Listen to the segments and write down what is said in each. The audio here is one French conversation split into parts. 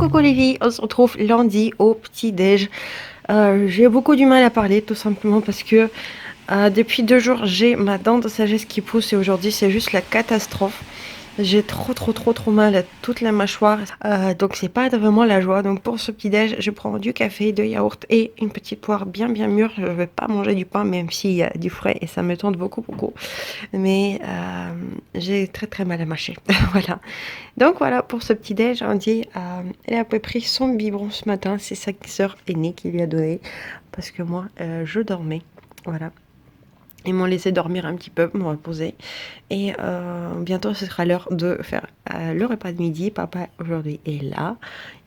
Coucou les filles, on se retrouve lundi au petit-déj. J'ai beaucoup du mal à parler tout simplement parce que depuis 2 jours j'ai ma dent de sagesse qui pousse et aujourd'hui c'est juste la catastrophe. J'ai trop mal à toute la mâchoire, donc c'est pas vraiment la joie. Donc pour ce petit-déj, je prends du café, de yaourt et une petite poire bien mûre. Je vais pas manger du pain même s'il y a du frais et ça me tente beaucoup. Mais j'ai très mal à mâcher. Voilà. Donc voilà pour ce petit-déj. On dit, elle a à peu près son biberon ce matin. C'est sa sœur aînée qui lui a donné parce que moi je dormais. Voilà. Ils m'ont laissé dormir un petit peu, me reposer. Et bientôt, ce sera l'heure de faire le repas de midi. Papa, aujourd'hui, est là.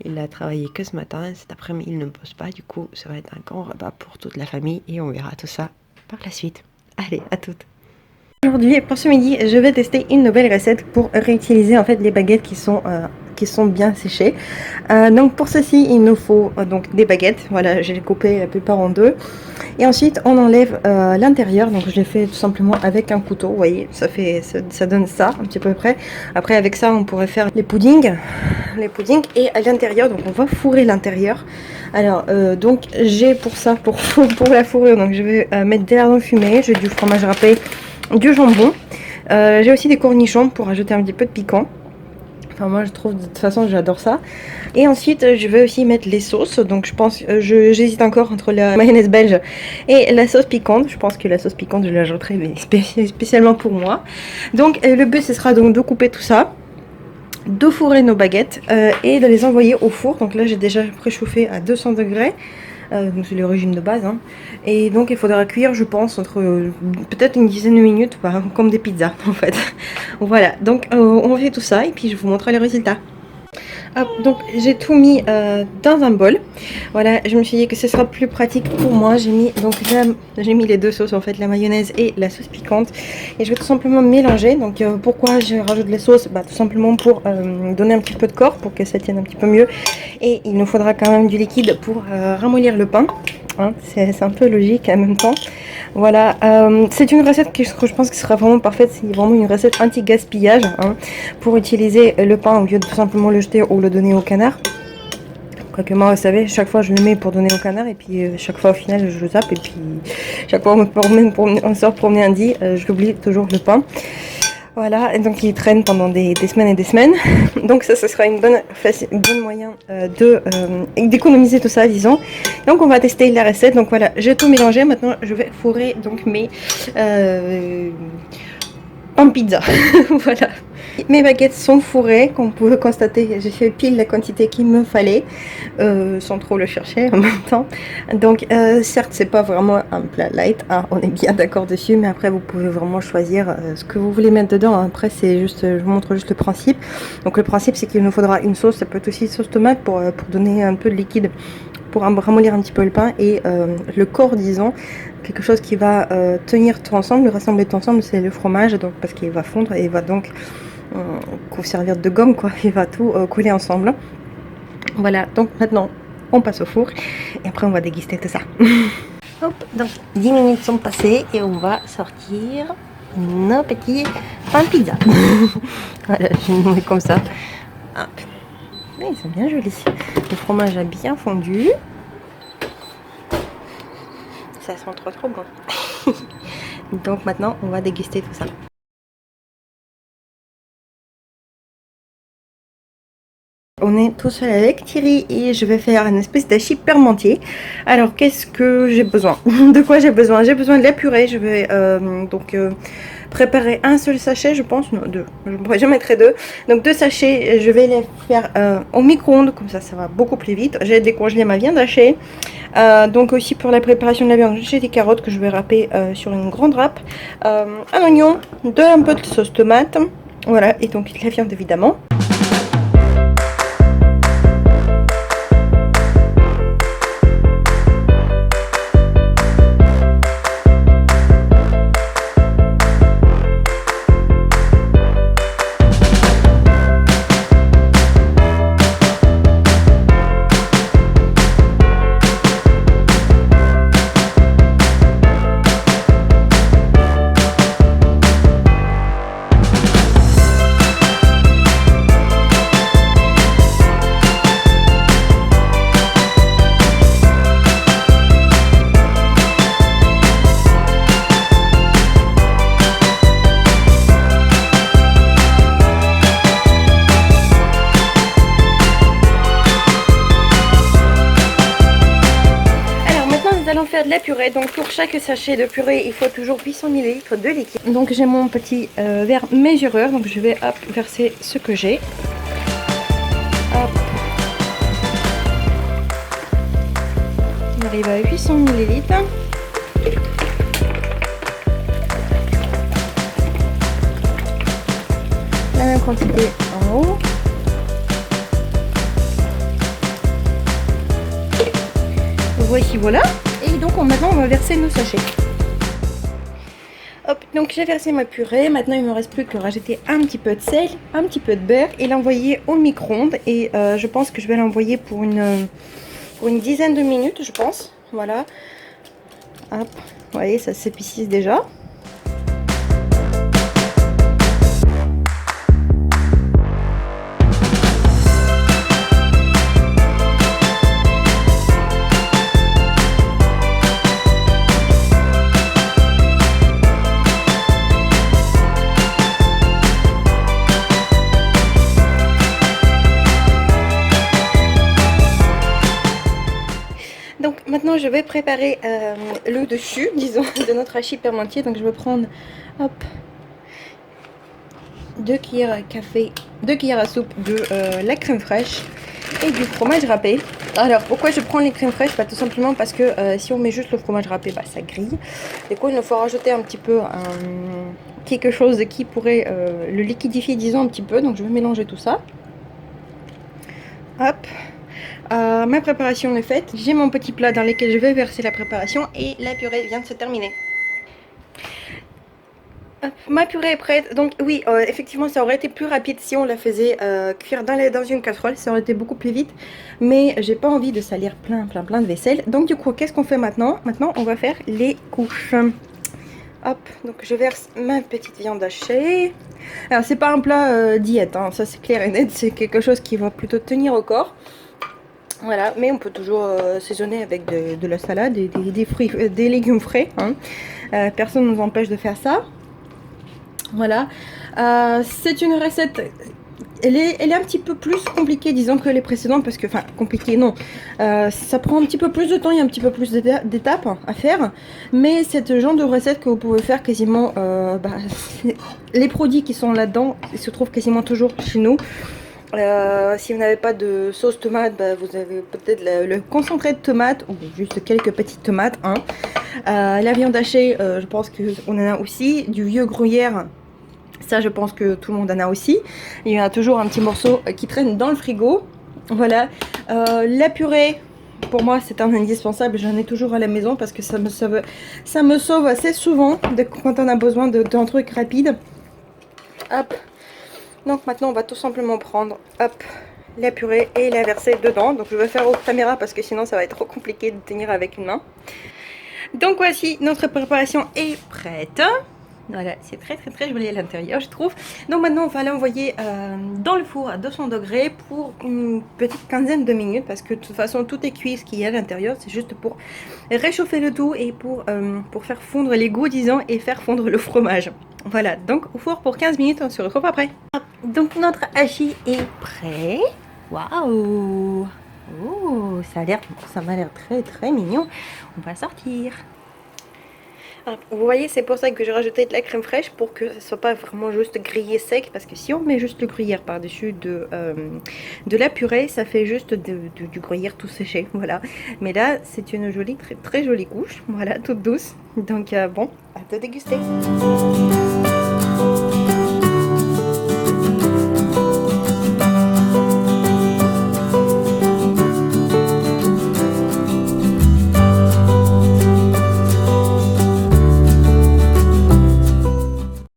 Il a travaillé que ce matin. Cet après-midi, il ne pose pas. Du coup, ça va être un grand repas pour toute la famille. Et on verra tout ça par la suite. Allez, à toutes. Aujourd'hui, pour ce midi, je vais tester une nouvelle recette pour réutiliser en fait les baguettes qui sont bien séchées. Donc pour ceci, il nous faut donc des baguettes. Voilà, j'ai coupé la plupart en deux. Et ensuite, on enlève l'intérieur. Donc je l'ai fait tout simplement avec un couteau. Vous voyez, ça donne ça un petit peu près. Après, avec ça, on pourrait faire les puddings. Et à l'intérieur, donc on va fourrer l'intérieur. Alors, donc j'ai pour ça, pour la fourrure, donc je vais mettre des lardons fumés. J'ai du fromage râpé, du jambon. J'ai aussi des cornichons pour ajouter un petit peu de piquant. Enfin moi je trouve de toute façon j'adore ça. Et ensuite je vais aussi mettre les sauces. Donc je pense, j'hésite encore entre la mayonnaise belge et la sauce piquante. Je pense que la sauce piquante je l'ajouterai mais spécialement pour moi. Donc le but ce sera donc de couper tout ça, de fourrer nos baguettes et de les envoyer au four. Donc là j'ai déjà préchauffé à 200 degrés. Donc c'est le régime de base hein. Et donc il faudra cuire je pense entre peut-être une dizaine de minutes comme des pizzas en fait. Voilà donc on fait tout ça et puis je vous montre les résultats. Hop, donc j'ai tout mis dans un bol. Voilà, je me suis dit que ce sera plus pratique pour moi. J'ai mis les deux sauces en fait, la mayonnaise et la sauce piquante. Et je vais tout simplement mélanger. Donc pourquoi je rajoute les sauces? Tout simplement pour donner un petit peu de corps, pour que ça tienne un petit peu mieux. Et il nous faudra quand même du liquide pour ramollir le pain. Hein, c'est un peu logique en même temps. Voilà, c'est une recette que je pense que sera vraiment parfaite. C'est vraiment une recette anti-gaspillage hein, pour utiliser le pain au lieu de tout simplement le jeter ou le donner au canard. Quoique moi, vous savez, chaque fois je le mets pour donner au canard et puis chaque fois au final je le zappe et puis chaque fois on sort promener un dit, je l'oublie toujours le pain. Voilà, et donc il traîne pendant des semaines et des semaines. Donc ça, ce sera une bonne moyen d'économiser tout ça, disons. Donc on va tester la recette. Donc voilà, j'ai tout mélangé. Maintenant, je vais fourrer donc mes pain pizza. Voilà. Mes baguettes sont fourrées, comme vous pouvez constater, j'ai fait pile la quantité qu'il me fallait, sans trop le chercher en même temps. Donc certes c'est pas vraiment un plat light, hein, on est bien d'accord dessus, mais après vous pouvez vraiment choisir ce que vous voulez mettre dedans. Après c'est juste, je vous montre juste le principe. Donc le principe c'est qu'il nous faudra une sauce, ça peut être aussi sauce tomate pour donner un peu de liquide, pour ramollir un petit peu le pain et le corps disons. Quelque chose qui va tenir tout ensemble, rassembler tout ensemble, c'est le fromage, donc parce qu'il va fondre et il va donc servir de gomme quoi, il va tout coller ensemble. Voilà, donc maintenant on passe au four et après on va déguster tout ça. Hop, donc 10 minutes sont passées et on va sortir nos petits pains pizza. Voilà, je vais le mets comme ça. Hop. Mais ils sont bien jolis. Le fromage a bien fondu. Ça sent trop bon. Donc maintenant on va déguster tout ça. On est tout seul avec Thierry et je vais faire une espèce d'hachis parmentier. Alors qu'est-ce que j'ai besoin? De quoi j'ai besoin? J'ai besoin de la purée. Je vais préparer un seul sachet, je pense, non deux. Je mettrai deux. Donc 2 sachets, je vais les faire au micro-ondes, comme ça va beaucoup plus vite. J'ai décongelé ma viande hachée. Donc aussi pour la préparation de la viande, j'ai des carottes que je vais râper sur une grande râpe, un oignon, un peu de sauce tomate, voilà, et donc la viande évidemment. faire de la purée. Donc pour chaque sachet de purée, il faut toujours 800 ml de liquide. Donc j'ai mon petit verre mesureur. Donc je vais hop, verser ce que j'ai. Hop. On arrive à 800 ml. La même quantité en haut. Voici, voilà. Et donc maintenant on va verser nos sachets. Hop, donc j'ai versé ma purée. Maintenant il me reste plus que rajouter un petit peu de sel, un petit peu de beurre et l'envoyer au micro-ondes. Et je pense que je vais l'envoyer pour une dizaine de minutes, je pense. Voilà. Hop, vous voyez, ça s'épaissit déjà. Donc maintenant je vais préparer le dessus, disons, de notre hachis parmentier. Donc je vais prendre, hop, 2 cuillères à café, 2 cuillères à soupe de la crème fraîche et du fromage râpé. Alors pourquoi je prends les crèmes fraîches? Tout simplement parce que si on met juste le fromage râpé, ça grille. Du coup il nous faut rajouter un petit peu quelque chose qui pourrait le liquidifier, disons, un petit peu. Donc je vais mélanger tout ça. Hop. Ma préparation est faite. J'ai mon petit plat dans lequel je vais verser la préparation et la purée vient de se terminer. Hop, ma purée est prête. Donc oui, effectivement ça aurait été plus rapide si on la faisait cuire dans une casserole. Ça aurait été beaucoup plus vite. Mais j'ai pas envie de salir plein de vaisselle. Donc du coup, qu'est-ce qu'on fait maintenant? Maintenant on va faire les couches. Hop, donc je verse ma petite viande hachée. Alors c'est pas un plat diète, hein, ça c'est clair et net. C'est quelque chose qui va plutôt tenir au corps. Voilà, mais on peut toujours saisonner avec de la salade et des fruits, des légumes frais. Hein. Personne ne nous empêche de faire ça. Voilà. C'est une recette, elle est un petit peu plus compliquée, disons, que les précédentes. Parce que, enfin, compliquée, non. Ça prend un petit peu plus de temps, il y a un petit peu plus d'étapes à faire. Mais c'est ce genre de recette que vous pouvez faire quasiment... les produits qui sont là-dedans, ils se trouvent quasiment toujours chez nous. Si vous n'avez pas de sauce tomate, vous avez peut-être le concentré de tomate ou juste quelques petites tomates. Hein. La viande hachée, je pense qu'on en a aussi. Du vieux gruyère, ça je pense que tout le monde en a aussi. Il y en a toujours un petit morceau qui traîne dans le frigo. Voilà. La purée, pour moi c'est un indispensable. J'en ai toujours à la maison parce que ça me sauve assez souvent quand on a besoin d'un truc rapide. Hop. Donc maintenant on va tout simplement prendre, hop, la purée et la verser dedans. Donc je vais faire aux caméras parce que sinon ça va être trop compliqué de tenir avec une main. Donc voici, notre préparation est prête. Voilà, c'est très joli à l'intérieur, je trouve. Donc maintenant on va l'envoyer dans le four à 200 degrés pour une petite quinzaine de minutes. Parce que de toute façon tout est cuit, ce qu'il y a à l'intérieur. C'est juste pour réchauffer le tout et pour faire fondre les goûts, disons, et faire fondre le fromage. Voilà, donc au four pour 15 minutes, on se retrouve après. Donc notre hachis est prêt. Waouh! Oh, ça m'a l'air très mignon. On va sortir. Alors, vous voyez, c'est pour ça que j'ai rajouté de la crème fraîche, pour que ce soit pas vraiment juste grillé sec. Parce que si on met juste le gruyère par-dessus de la purée, ça fait juste du gruyère tout séché. Voilà. Mais là, c'est une jolie, très jolie couche. Voilà, toute douce. Donc bon, à te déguster.